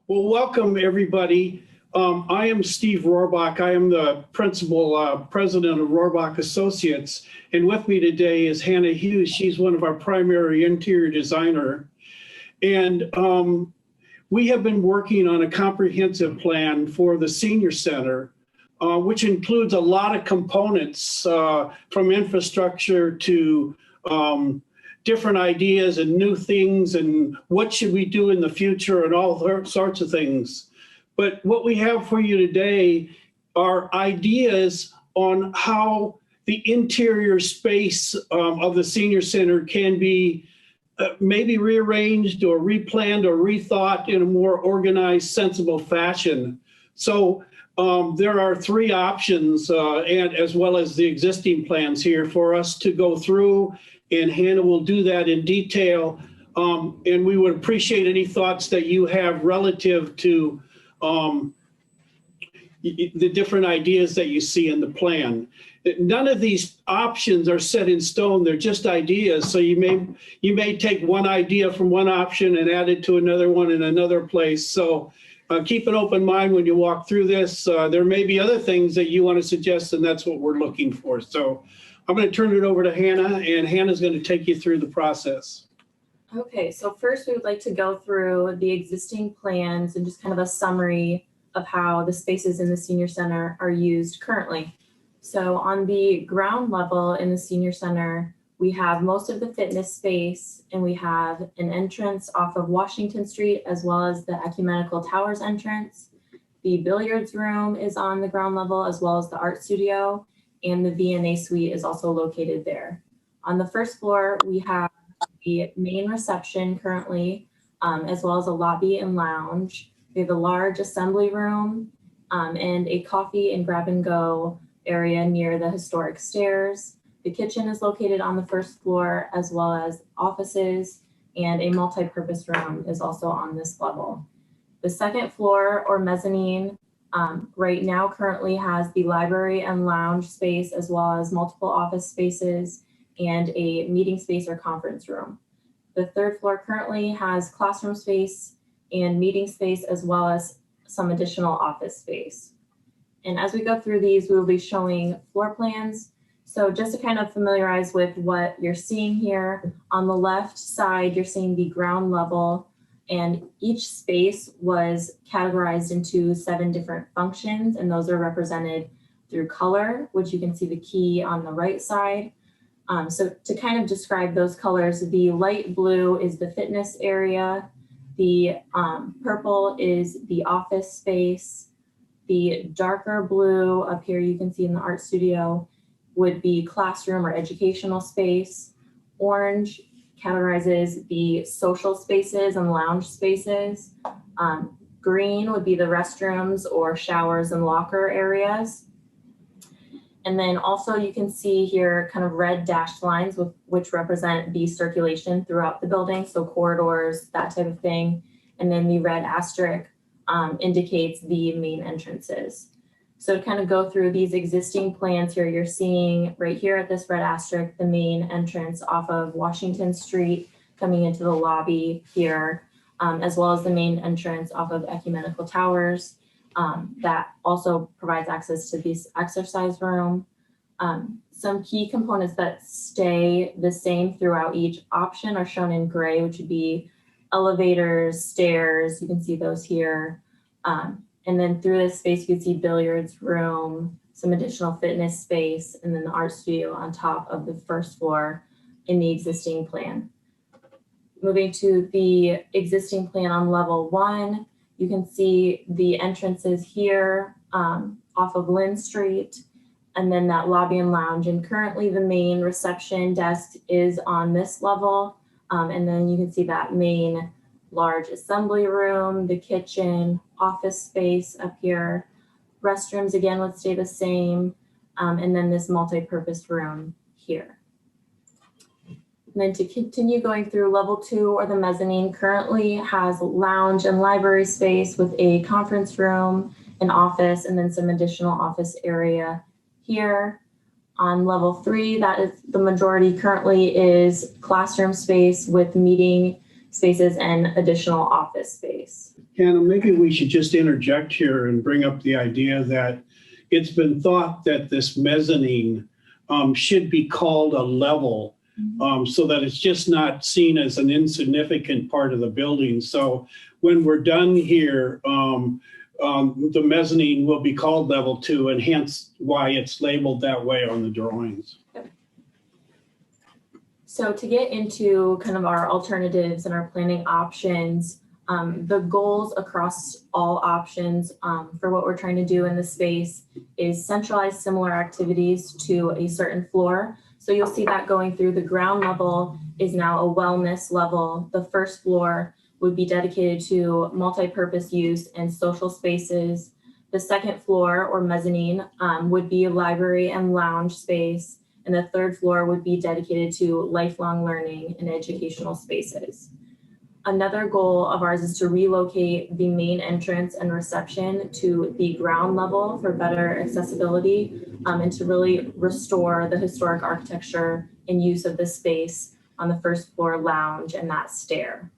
Well, welcome everybody. I am Steve Rohrbach. I am the principal president of Rohrbach Associates. And with me today is Hannah Hughes. She's one of our primary interior designer. And we have been working on a comprehensive plan for the senior center, which includes a lot of components from infrastructure to different ideas and new things and what should we do in the future and all sorts of things. But what we have for you today are ideas on how the interior space of the senior center can be maybe rearranged or replanned or rethought in a more organized, sensible fashion. So there are three options, and as well as the existing plans here for us to go through, and Hannah will do that in detail. And we would appreciate any thoughts that you have relative to the different ideas that you see in the plan. None of these options are set in stone. They're just ideas. So you may take one idea from one option and add it to another one in another place. So keep an open mind when you walk through this. There may be other things that you want to suggest, and that's what we're looking for. So I'm going to turn it over to Hannah, and Hannah's going to take you through the process. Okay, so first we would like to go through the existing plans and just kind of a summary of how the spaces in the senior center are used currently. So on the ground level in the senior center, we have most of the fitness space, and we have an entrance off of Washington Street as well as the Ecumenical Towers entrance. The billiards room is on the ground level as well as the art studio, and the V&A suite is also located there. On the first floor, we have the main reception currently, as well as a lobby and lounge. We have a large assembly room and a coffee and grab and go area near the historic stairs. The kitchen is located on the first floor, as well as offices, and a multi-purpose room is also on this level. The second floor or mezzanine right now currently has the library and lounge space, as well as multiple office spaces and a meeting space or conference room. The third floor currently has classroom space and meeting space, as well as some additional office space. And as we go through these, we will be showing floor plans. So just to kind of familiarize with what you're seeing here, on the left side, you're seeing the ground level, and each space was categorized into 7 different functions, and those are represented through color, which you can see the key on the right side. So to kind of describe those colors, the light blue is the fitness area, the purple is the office space, the darker blue up here you can see in the art studio would be classroom or educational space. Orange categorizes the social spaces and lounge spaces. Green would be the restrooms or showers and locker areas. And then also you can see here kind of red dashed lines which represent the circulation throughout the building, so corridors, that type of thing. And then the red asterisk indicates the main entrances. So to kind of go through these existing plans here, you're seeing right here at this red asterisk, the main entrance off of Washington Street coming into the lobby here, as well as the main entrance off of Ecumenical Towers. That also provides access to this exercise room. Some key components that stay the same throughout each option are shown in gray, which would be elevators, stairs, you can see those here. And then through this space, you can see billiards room, some additional fitness space, and then the art studio on top of the first floor in the existing plan. Moving to the existing plan on level 1, you can see the entrances here off of Lynn Street, and then that lobby and lounge. And currently the main reception desk is on this level. And then you can see that main large assembly room, the kitchen, office space up here. Restrooms again would stay the same. And then this multi-purpose room here. And then to continue going through level 2 or the mezzanine currently has lounge and library space with a conference room, an office, and then some additional office area here. On level 3, that is the majority currently is classroom space with meeting spaces and additional office space. Hannah, maybe we should just interject here and bring up the idea that it's been thought that this mezzanine should be called a level, so that it's just not seen as an insignificant part of the building. So when we're done here, the mezzanine will be called level 2, and hence why it's labeled that way on the drawings. So to get into kind of our alternatives and our planning options, the goals across all options for what we're trying to do in the space is centralize similar activities to a certain floor. So you'll see that going through. The ground level is now a wellness level. The first floor would be dedicated to multi-purpose use and social spaces. The second floor, or mezzanine, would be a library and lounge space. And the third floor would be dedicated to lifelong learning and educational spaces. Another goal of ours is to relocate the main entrance and reception to the ground level for better accessibility, and to really restore the historic architecture and use of the space on the first floor lounge and that stair.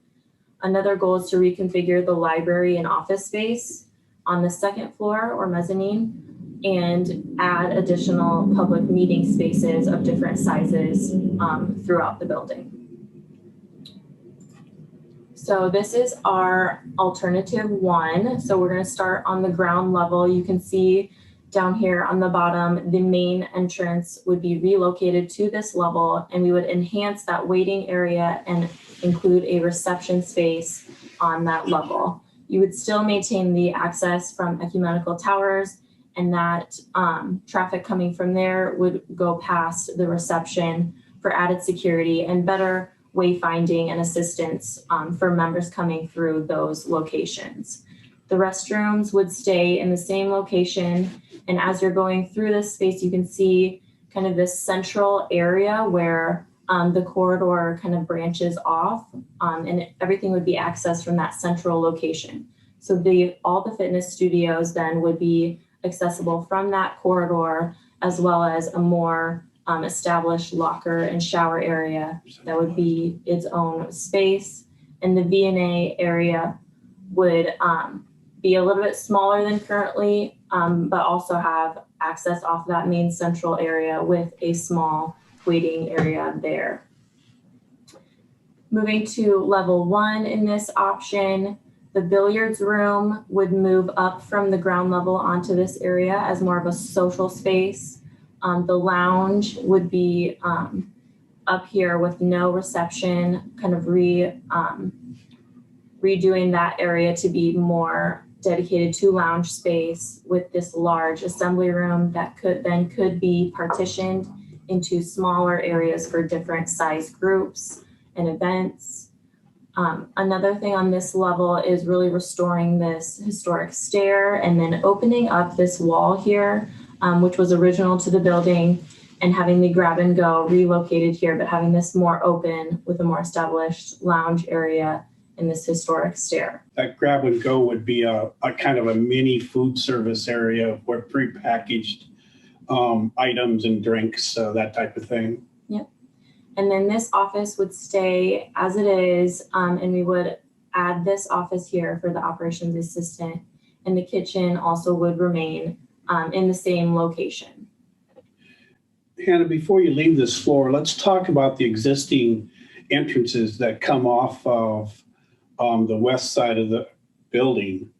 Another goal is to reconfigure the library and office space on the second floor, or mezzanine, and add additional public meeting spaces of different sizes throughout the building. So this is our alternative 1. So we're going to start on the ground level. You can see down here on the bottom, the main entrance would be relocated to this level, and we would enhance that waiting area and include a reception space on that level. You would still maintain the access from Ecumenical Towers, and that traffic coming from there would go past the reception for added security and better wayfinding and assistance for members coming through those locations. The restrooms would stay in the same location, and as you're going through this space, you can see kind of this central area where the corridor kind of branches off, and everything would be accessed from that central location. So all the fitness studios then would be accessible from that corridor, as well as a more established locker and shower area that would be its own space. And the V&A area would be a little bit smaller than currently, but also have access off that main central area with a small waiting area there. Moving to level 1 in this option, the billiards room would move up from the ground level onto this area as more of a social space. The lounge would be up here with no reception, kind of redoing that area to be more dedicated to lounge space, with this large assembly room that could be partitioned into smaller areas for different size groups and events. Another thing on this level is really restoring this historic stair and then opening up this wall here, which was original to the building, and having the grab and go relocated here, but having this more open with a more established lounge area in this historic stair. That grab and go would be a kind of a mini food service area where prepackaged items and drinks, that type of thing. Yep. And then this office would stay as it is, and we would add this office here for the operations assistant, and the kitchen also would remain in the same location. Hannah, before you leave this floor, let's talk about the existing entrances that come off of the west side of the building.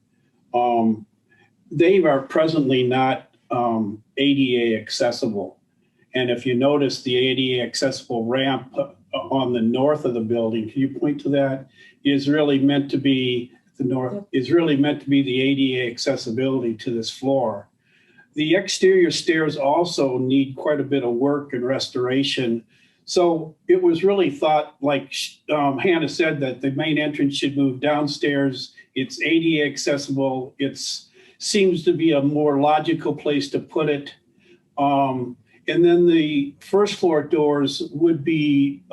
They are presently not ADA accessible. And if you notice the ADA accessible ramp on the north of the building, can you point to that? Is really meant to be the north, is really meant to be the ADA accessibility to this floor. The exterior stairs also need quite a bit of work and restoration. So it was really thought, like Hannah said, that the main entrance should move downstairs. It's ADA accessible. It seems to be a more logical place to put it. And then the first floor doors would be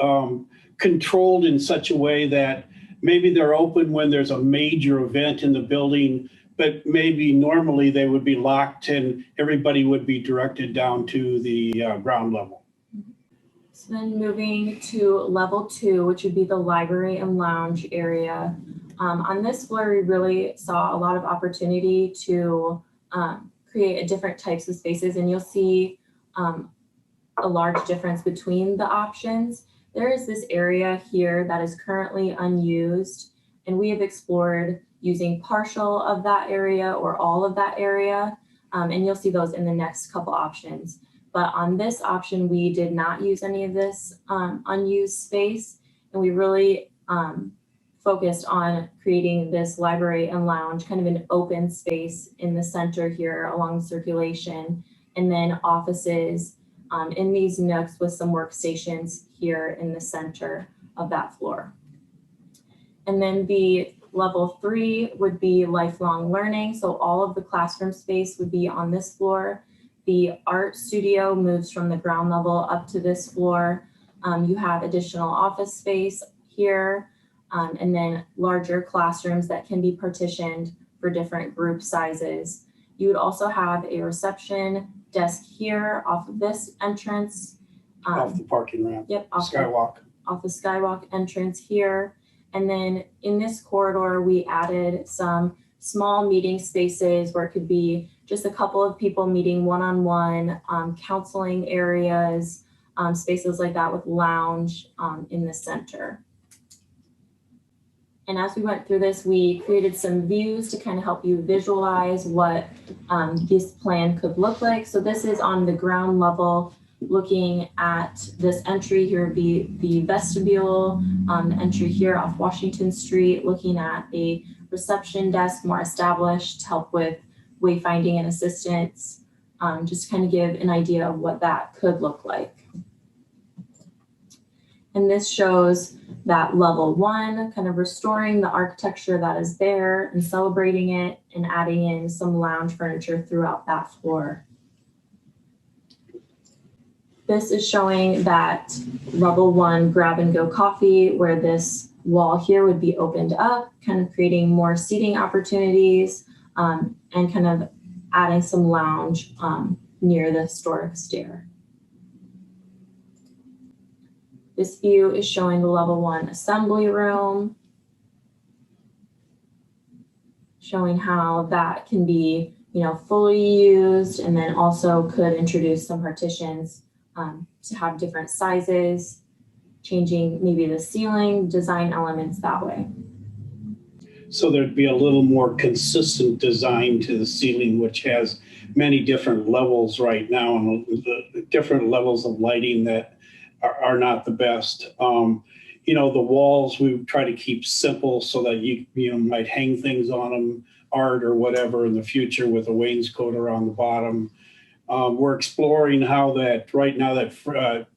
controlled in such a way that maybe they're open when there's a major event in the building, but maybe normally they would be locked and everybody would be directed down to the ground level. So then moving to level 2, which would be the library and lounge area. On this floor, we really saw a lot of opportunity to create different types of spaces, and you'll see a large difference between the options. There is this area here that is currently unused, and we have explored using partial of that area or all of that area, and you'll see those in the next couple options. But on this option, we did not use any of this unused space, and we really focused on creating this library and lounge, kind of an open space in the center here along circulation, and then offices in these nooks with some workstations here in the center of that floor. And then the level 3 would be lifelong learning. So all of the classroom space would be on this floor. The art studio moves from the ground level up to this floor. You have additional office space here, and then larger classrooms that can be partitioned for different group sizes. You would also have a reception desk here off of this entrance. Off the parking ramp. Yep, off the skywalk entrance here. And then in this corridor, we added some small meeting spaces where it could be just a couple of people meeting one-on-one, counseling areas, spaces like that with lounge in the center. And as we went through this, we created some views to kind of help you visualize what this plan could look like. So this is on the ground level, looking at this entry here would be the vestibule, the entry here off Washington Street, looking at a reception desk, more established, to help with wayfinding and assistance, just to kind of give an idea of what that could look like. And this shows that level 1, kind of restoring the architecture that is there and celebrating it and adding in some lounge furniture throughout that floor. This is showing that level 1 grab and go coffee, where this wall here would be opened up, kind of creating more seating opportunities and kind of adding some lounge near the historic stair. This view is showing the level 1 assembly room, showing how that can be, fully used, and then also could introduce some partitions to have different sizes, changing maybe the ceiling design elements that way. So there'd be a little more consistent design to the ceiling, which has many different levels right now, and the different levels of lighting that are not the best. The walls we try to keep simple so that you might hang things on them, art or whatever in the future with a wainscot around the bottom. We're exploring how that right now that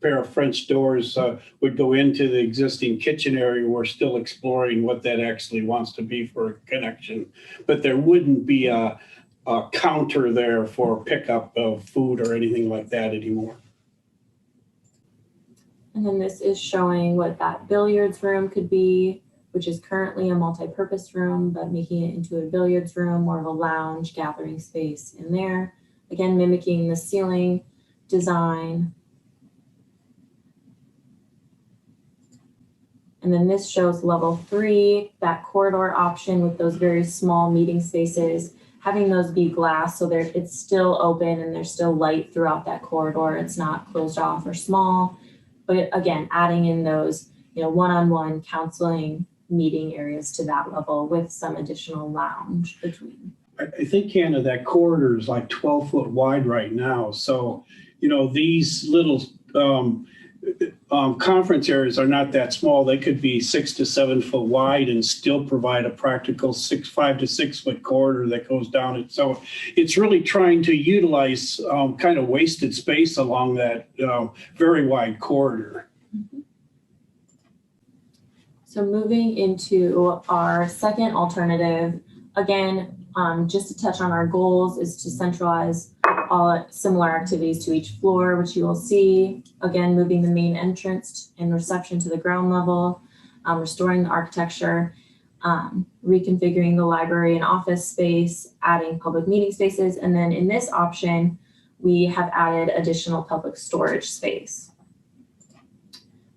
pair of French doors would go into the existing kitchen area. We're still exploring what that actually wants to be for a connection, but there wouldn't be a counter there for pickup of food or anything like that anymore. And then this is showing what that billiards room could be, which is currently a multi-purpose room, but making it into a billiards room, more of a lounge gathering space in there. Again, mimicking the ceiling design. And then this shows level 3, that corridor option with those very small meeting spaces, having those be glass so it's still open and there's still light throughout that corridor. It's not closed off or small. But again, adding in those, one-on-one counseling meeting areas to that level with some additional lounge between. I think, Hannah, that corridor is like 12 foot wide right now. So, these little conference areas are not that small. They could be 6 to 7 foot wide and still provide a practical 5 to 6 foot corridor that goes down it. So it's really trying to utilize kind of wasted space along that very wide corridor. So moving into our second alternative, again, just to touch on our goals, is to centralize all similar activities to each floor, which you will see. Again, moving the main entrance and reception to the ground level, restoring the architecture, reconfiguring the library and office space, adding public meeting spaces. And then in this option, we have added additional public storage space.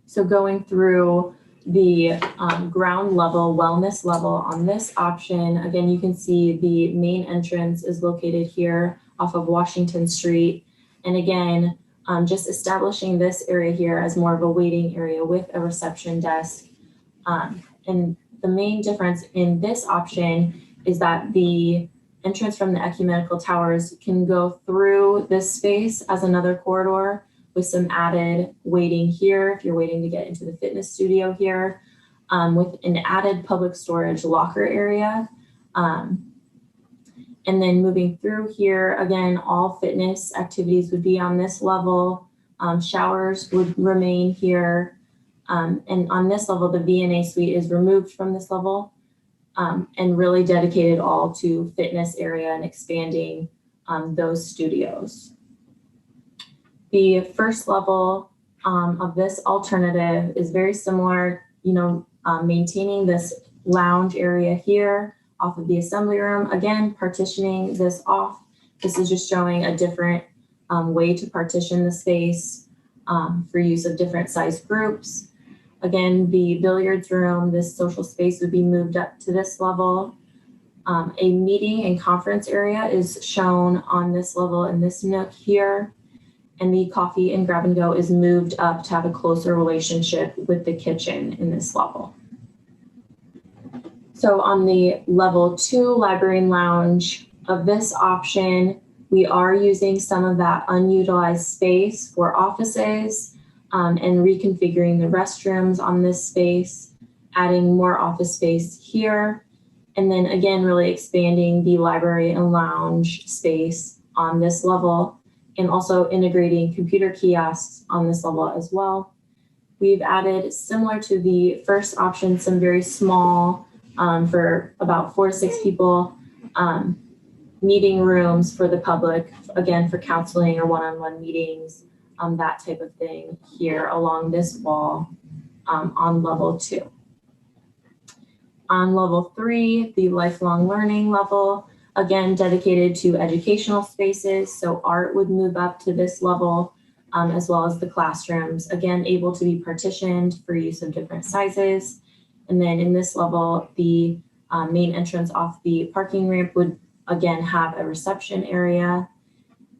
So going through the ground level wellness level on this option, again, you can see the main entrance is located here off of Washington Street. And again, just establishing this area here as more of a waiting area with a reception desk. And the main difference in this option is that the entrance from the Ecumenical Towers can go through this space as another corridor with some added waiting here if you're waiting to get into the fitness studio here, with an added public storage locker area. And then moving through here, again, all fitness activities would be on this level. Showers would remain here. And on this level, the V&A suite is removed from this level and really dedicated all to fitness area and expanding those studios. The first level of this alternative is very similar, maintaining this lounge area here off of the assembly room. Again, partitioning this off. This is just showing a different way to partition the space for use of different size groups. Again, the billiards room, this social space would be moved up to this level. A meeting and conference area is shown on this level in this nook here. And the coffee and grab and go is moved up to have a closer relationship with the kitchen in this level. So on the level 2 library and lounge of this option, we are using some of that unutilized space for offices and reconfiguring the restrooms on this space, adding more office space here, and then again, really expanding the library and lounge space on this level, and also integrating computer kiosks on this level as well. We've added, similar to the first option, some very small, for about 4 to 6 people, meeting rooms for the public, again, for counseling or one-on-one meetings, that type of thing here along this wall on level 2. On level 3, the lifelong learning level, again, dedicated to educational spaces. So art would move up to this level, as well as the classrooms, again, able to be partitioned for use of different sizes. And then in this level, the main entrance off the parking ramp would again have a reception area,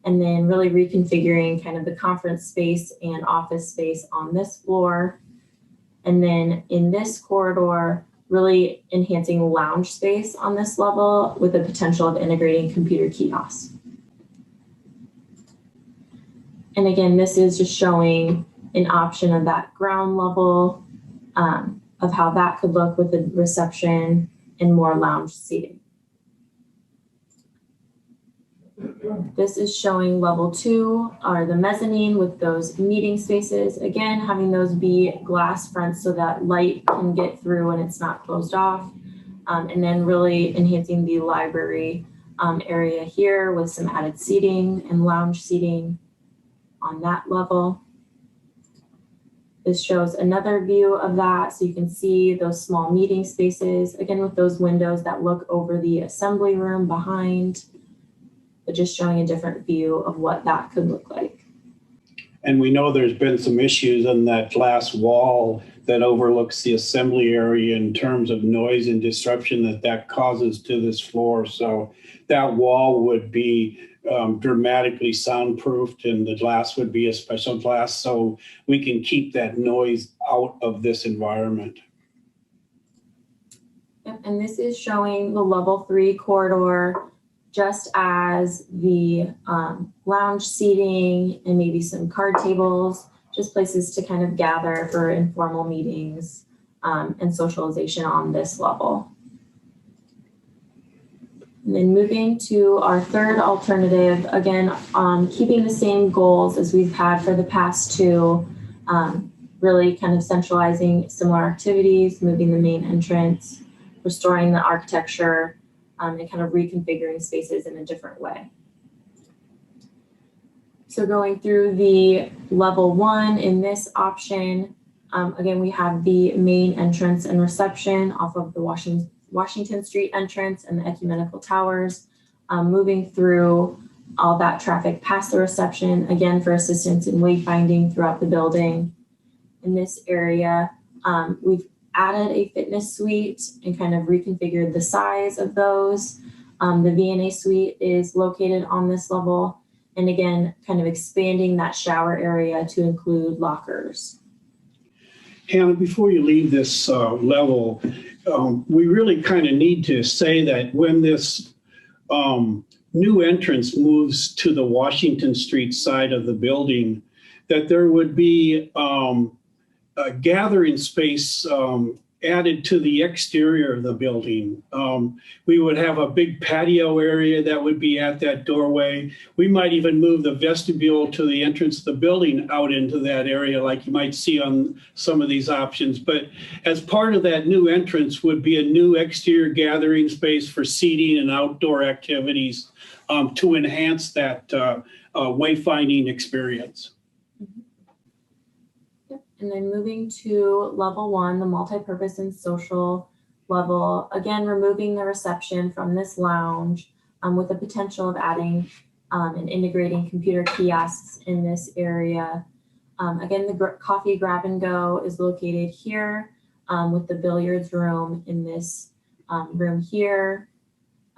and then really reconfiguring kind of the conference space and office space on this floor. And then in this corridor, really enhancing lounge space on this level with the potential of integrating computer kiosks. And again, this is just showing an option of that ground level of how that could look with the reception and more lounge seating. This is showing level 2, or the mezzanine with those meeting spaces. Again, having those be glass fronts so that light can get through and it's not closed off. And then really enhancing the library area here with some added seating and lounge seating on that level. This shows another view of that. So you can see those small meeting spaces, again, with those windows that look over the assembly room behind, but just showing a different view of what that could look like. And we know there's been some issues on that glass wall that overlooks the assembly area in terms of noise and disruption that causes to this floor. So that wall would be dramatically soundproofed, and the glass would be a special glass so we can keep that noise out of this environment. Yep, and this is showing the level 3 corridor just as the lounge seating and maybe some card tables, just places to kind of gather for informal meetings and socialization on this level. And then moving to our third alternative, again, keeping the same goals as we've had for the past 2, really kind of centralizing similar activities, moving the main entrance, restoring the architecture, and kind of reconfiguring spaces in a different way. So going through the level 1 in this option, again, we have the main entrance and reception off of the Washington Street entrance and the Ecumenical Towers, moving through all that traffic past the reception, again, for assistance in wayfinding throughout the building. In this area, we've added a fitness suite and kind of reconfigured the size of those. The VNA suite is located on this level. And again, kind of expanding that shower area to include lockers. Hannah, before you leave this level, we really kind of need to say that when this new entrance moves to the Washington Street side of the building, that there would be a gathering space added to the exterior of the building. We would have a big patio area that would be at that doorway. We might even move the vestibule to the entrance of the building out into that area like you might see on some of these options. But as part of that new entrance would be a new exterior gathering space for seating and outdoor activities to enhance that wayfinding experience. And then moving to level 1, the multipurpose and social level, again, removing the reception from this lounge with the potential of adding and integrating computer kiosks in this area. Again, the coffee grab and go is located here with the billiards room in this room here,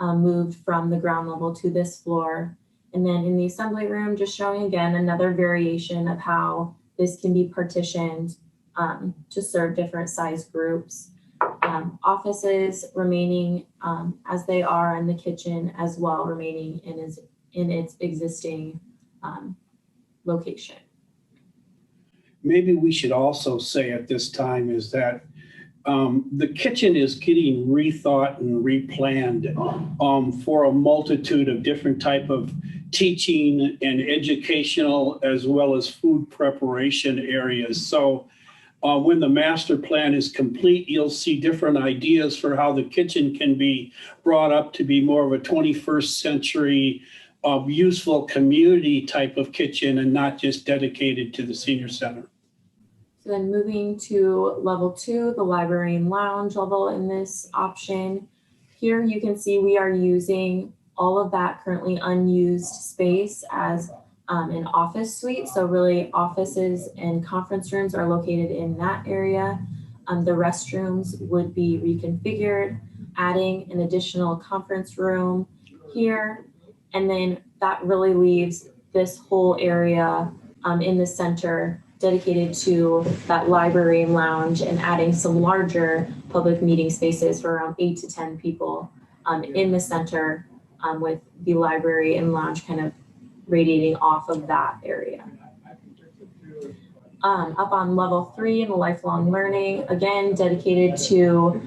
moved from the ground level to this floor. And then in the assembly room, just showing again another variation of how this can be partitioned to serve different size groups. Offices remaining as they are, and the kitchen as well remaining in its existing location. Maybe we should also say at this time is that the kitchen is getting rethought and replanned for a multitude of different type of teaching and educational as well as food preparation areas. So when the master plan is complete, you'll see different ideas for how the kitchen can be brought up to be more of a 21st century useful community type of kitchen and not just dedicated to the senior center. So then moving to level 2, the library and lounge level in this option. Here you can see we are using all of that currently unused space as an office suite. So really offices and conference rooms are located in that area. The restrooms would be reconfigured, adding an additional conference room here. And then that really leaves this whole area in the center dedicated to that library and lounge and adding some larger public meeting spaces for around 8 to 10 people in the center with the library and lounge kind of radiating off of that area. Up on level 3 in the lifelong learning, again, dedicated to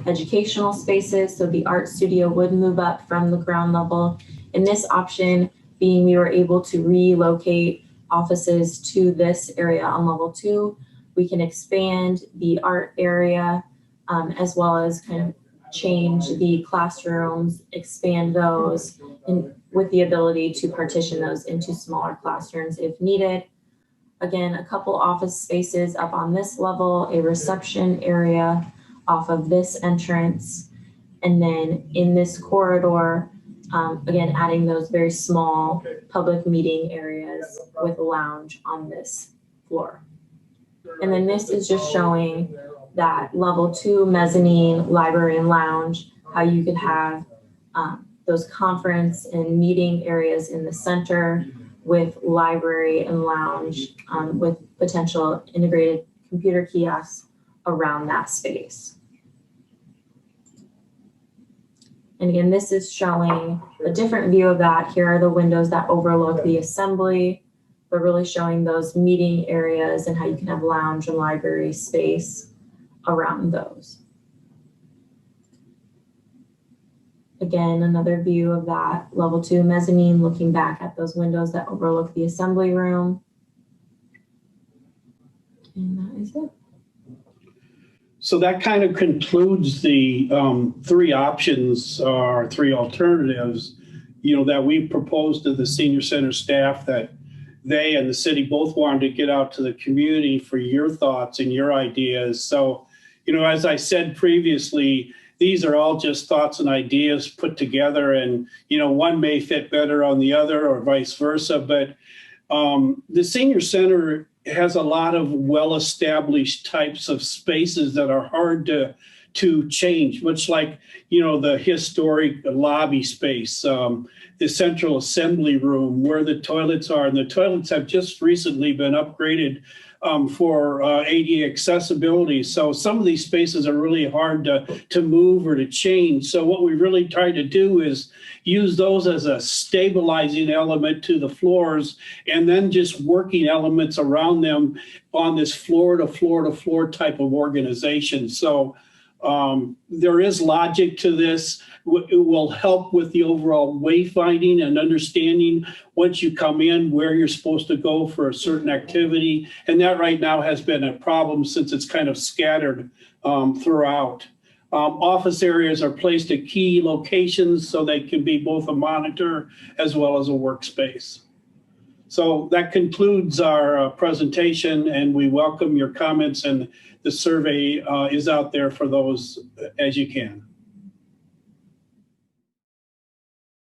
educational spaces. So the art studio would move up from the ground level. In this option being we were able to relocate offices to this area on level 2. We can expand the art area as well as kind of change the classrooms, expand those, and with the ability to partition those into smaller classrooms if needed. Again, a couple office spaces up on this level, a reception area off of this entrance, and then in this corridor, again, adding those very small public meeting areas with a lounge on this floor. And then this is just showing that level 2 mezzanine library and lounge, how you could have those conference and meeting areas in the center with library and lounge with potential integrated computer kiosks around that space. And again, this is showing a different view of that. Here are the windows that overlook the assembly, but really showing those meeting areas and how you can have lounge and library space around those. Again, another view of that level 2 mezzanine, looking back at those windows that overlook the assembly room. And that is it. So that kind of concludes the 3 options or 3 alternatives, that we proposed to the senior center staff that they and the city both wanted to get out to the community for your thoughts and your ideas. So, as I said previously, these are all just thoughts and ideas put together, and one may fit better on the other or vice versa. But the senior center has a lot of well-established types of spaces that are hard to change, much like, the historic lobby space, the central assembly room where the toilets are. And the toilets have just recently been upgraded for ADA accessibility. So some of these spaces are really hard to move or to change. So what we really try to do is use those as a stabilizing element to the floors, and then just working elements around them on this floor to floor to floor type of organization. So there is logic to this. It will help with the overall wayfinding and understanding once you come in where you're supposed to go for a certain activity. And that right now has been a problem since it's kind of scattered throughout. Office areas are placed at key locations so they can be both a monitor as well as a workspace. So that concludes our presentation, and we welcome your comments, and the survey is out there for those as you can.